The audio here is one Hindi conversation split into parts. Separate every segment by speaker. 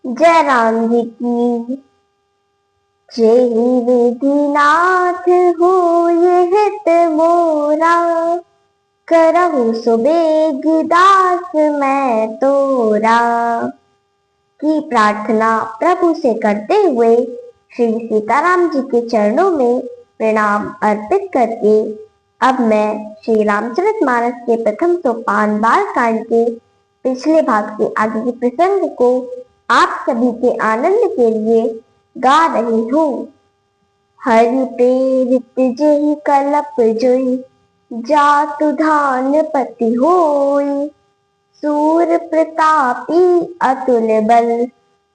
Speaker 1: जय राम जी की। जय विधिनाथ हो ये हित मोरा, करहु सुबेग दास मैं तोरा। की प्रार्थना प्रभु से करते हुए श्री सीताराम जी के चरणों में प्रणाम अर्पित करके अब मैं श्री रामचरितमानस के प्रथम सोपान बालकांड के पिछले भाग के आगे के प्रसंग को आप सभी के आनंद के लिए गा रही हूँ। हरि प्रेरित जेहि कलप जोई, जातु धान पति होई। सूर प्रतापी अतुल बल,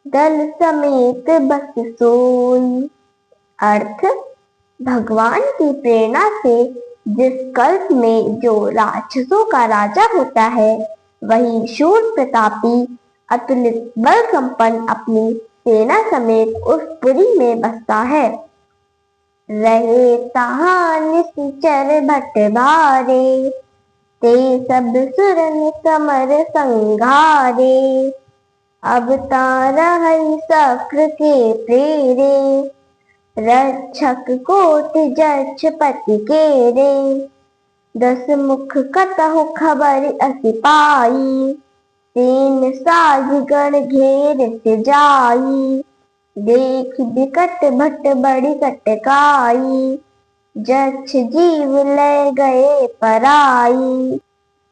Speaker 1: दल समेत बस सोई। अर्थ, भगवान की प्रेरणा से जिस कल्प में जो राक्षसों का राजा होता है, वही शूर प्रतापी अतुलित बल संपन्न अपनी सेना समेत उस पुरी में बसता है। रहे तहां निश्चर भट भारे, ते सब सुरन समर संघारे। अब तारहै सक्र के प्रेरे, रक्षक कोट जक्ष पति केरे। दस मुख कतहु खबर अति पाई, तीन साज गण घेर से जाई। देख बिकट भट बड़ी कटकाई, जक्ष जीव ले गए पराई।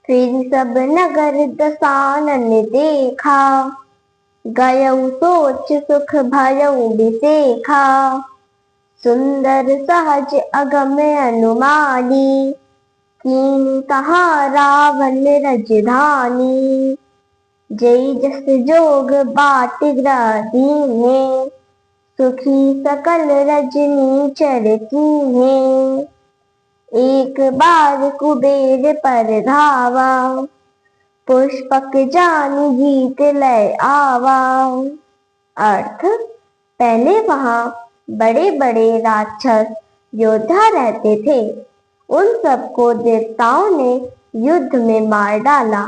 Speaker 1: फिर सब नगर दसानन देखा, गयऊ सोच सुख भयऊ बिसेखा। सुंदर सहज अगम अनुमानी, कीन तहां रावण रजधानी। जय जस जोग बाट ग्रह दीन्हे, सुखी सकल रजनी चर कीन्हे। एक बार कुबेर पर धावा, पुष्पक जान जीत ले आवा। अर्थ, पहले वहां बड़े बड़े राक्षस योद्धा रहते थे। उन सबको देवताओं ने युद्ध में मार डाला।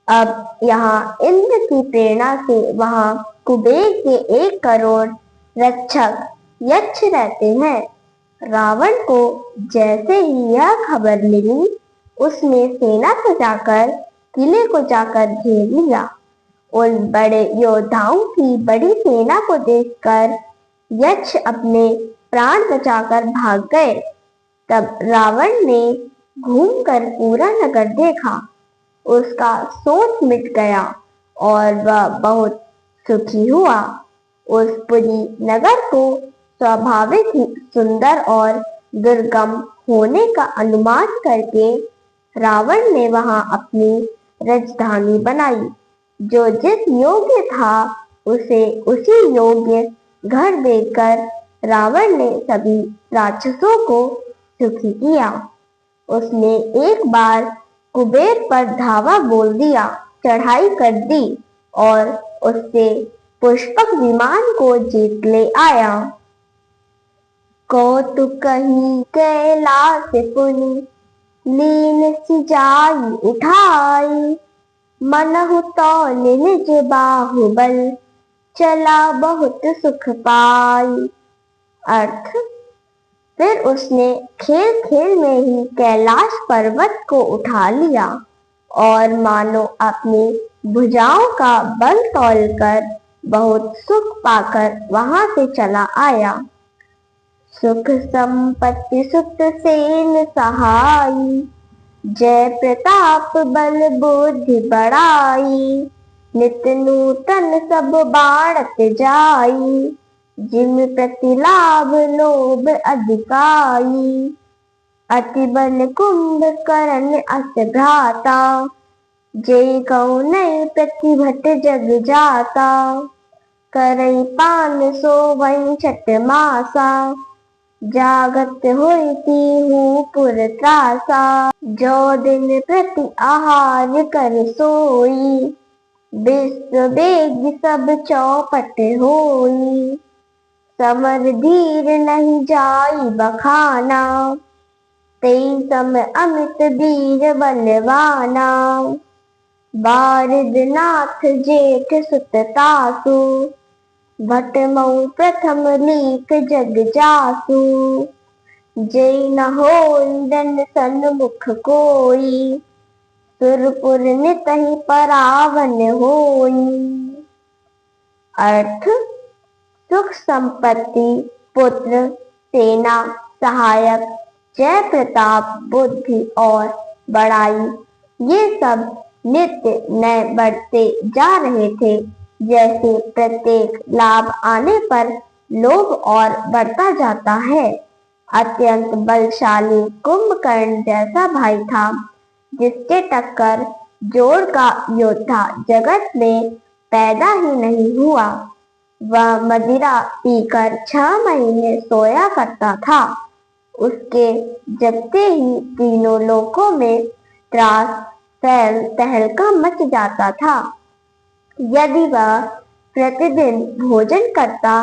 Speaker 1: अब यहाँ इंद्र की प्रेरणा से वहां कुबेर के 1 करोड़ रक्षक यक्ष रहते हैं। रावण को जैसे ही यह खबर मिली, उसने सेना सजाकर किले को जाकर घेर लिया। उन बड़े योद्धाओं की बड़ी सेना को देखकर यक्ष अपने प्राण बचाकर भाग गए। तब रावण ने घूमकर पूरा नगर देखा। उसका सोच मिट गया और वह बहुत सुखी हुआ। उस पुरी नगर को स्वाभाविक ही सुंदर और दुर्गम होने का अनुमान करके रावण ने वहां अपनी राजधानी बनाई। जो जिस योग्य था उसे उसी योग्य घर देकर रावण ने सभी राक्षसों को सुखी किया। उसने एक बार कुबेर पर धावा बोल दिया, चढ़ाई कर दी और उससे पुष्पक विमान को जीत ले आया। कौतुकहि कैलास पुनि, लीन सिजाई उठाई। मनहु तौल निज बाहुबल, चला बहुत सुख पाई। अर्थ, फिर उसने खेल खेल में ही कैलाश पर्वत को उठा लिया और मानो अपनी भुजाओं का बल तौलकर बहुत सुख पाकर वहां से चला आया। सुख संपत्ति सुत सेन सहाई, जय प्रताप बल बुद्धि बढ़ाई। नित नूतन सब बाढ़त जाई, जिम प्रति लाभ लोभ अधिकाई। अति बल कुंभ करण अस भ्राता, जय गौ नय प्रतिभट जग जाता। करई पान सोवई छठ मासा, जागत होती हूँ पुर त्रासा। जो दिन प्रति आहार कर सोई, विश्व वेग सब चौपट होई। समर धीर नहीं जाई बखाना, तेई सम अमित वीर बलवाना। बारिदनाथ जेठ सुत तासु, भटमऊ प्रथम लीक जग जासु। जय न होई दन सन्मुख कोई, सुरपुर नितहि परावन होई। अर्थ, सुख संपत्ति, पुत्र, सेना, सहायक, जय प्रताप, बुद्धि और बड़ाई, ये सब नित्य नए बढ़ते जा रहे थे। जैसे प्रत्येक लाभ आने पर लोभ और बढ़ता जाता है। अत्यंत बलशाली कुंभकर्ण जैसा भाई था, जिसके टक्कर जोड़ का योद्धा जगत में पैदा ही नहीं हुआ। वह मदिरा पीकर 6 महीने सोया करता था। उसके जगते ही तीनों लोकों में त्रास तहलका मच जाता था। यदि वह प्रतिदिन भोजन करता,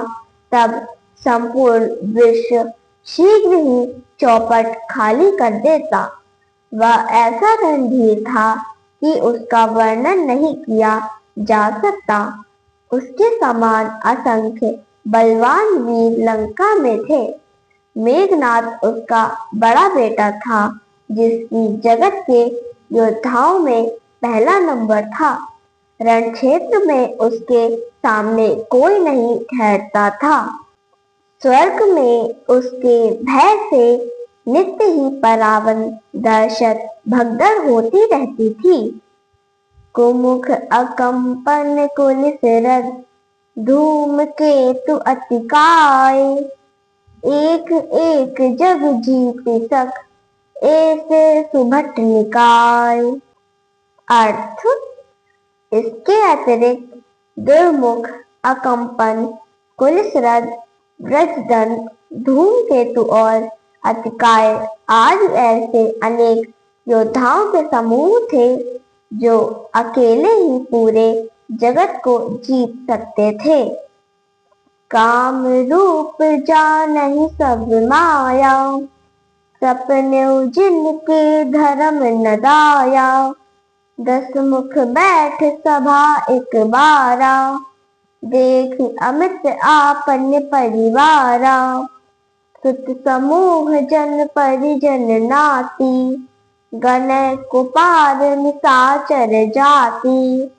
Speaker 1: तब संपूर्ण विश्व शीघ्र ही चौपट खाली कर देता। वह ऐसा रणधीर था कि उसका वर्णन नहीं किया जा सकता। उसके समान असंख्य बलवान वीर लंका में थे। मेघनाद उसका बड़ा बेटा था, जिसकी जगत के योद्धाओं में पहला नंबर था। रण क्षेत्र में उसके सामने कोई नहीं ठहरता था। स्वर्ग में उसके भय से नित्य ही परावन दहशत भगदड़ होती रहती थी। कुमुख अकंपन कुलिसरद, धूम केतु अतिकाय। एक एक जग जीत सक, ऐसे सुभट निकाय। अर्थ, इसके अतिरिक्त दुर्मुख, अकंपन, कुलिसरद, व्रजदंत, धूमकेतु और अतिकाय आदि ऐसे अनेक योद्धाओं के समूह थे, जो अकेले ही पूरे जगत को जीत सकते थे। काम रूप जानहि सब माया, सपनेउ जिनके धर्म न दाया। 10 मुख बैठ सभा एक बारा, देख अमित आपन परिवारा। सुत समूह जन परिजन नाती, गणय कुपार निशाचर जाति।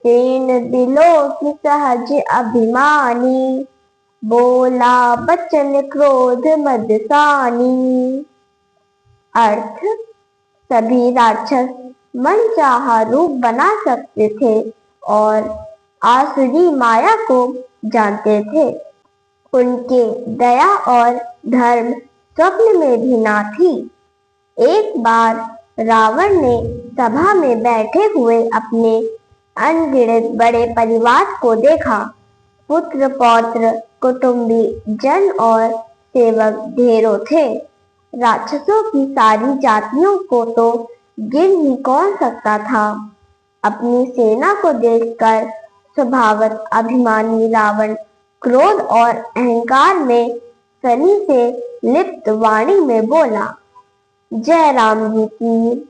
Speaker 1: सेन दिलो की सहज अभिमानी, बोला बचन क्रोध मदसानी। अर्थ, सभी राक्षस मनचाहा रूप बना सकते थे और आसुरी माया को जानते थे। उनके दया और धर्म स्वप्न में भी ना थी। एक बार रावण ने सभा में बैठे हुए अपने अनगिनत बड़े परिवार को देखा। पुत्र पौत्र, कुटुंबी जन और सेवक ढेरों थे। राक्षसों की सारी जातियों को तो गिन ही कौन सकता था। अपनी सेना को देखकर स्वभावत अभिमानी रावण क्रोध और अहंकार में सनी से लिप्त वाणी में बोला, जय राम जी की।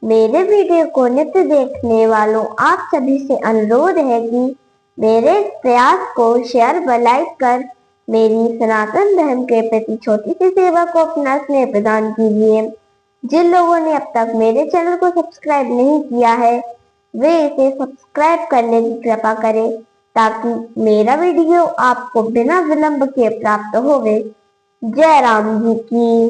Speaker 1: मेरे वीडियो को नित्य देखने वालों आप सभी से अनुरोध है कि मेरे प्रयास को शेयर व लाइक कर मेरी सनातन धर्म के प्रति छोटी सी सेवा को अपना स्नेह प्रदान कीजिए। जिन लोगों ने अब तक मेरे चैनल को सब्सक्राइब नहीं किया है, वे इसे सब्सक्राइब करने की कृपा करें, ताकि मेरा वीडियो आपको बिना विलंब के प्राप्त होवे। जय राम जी की।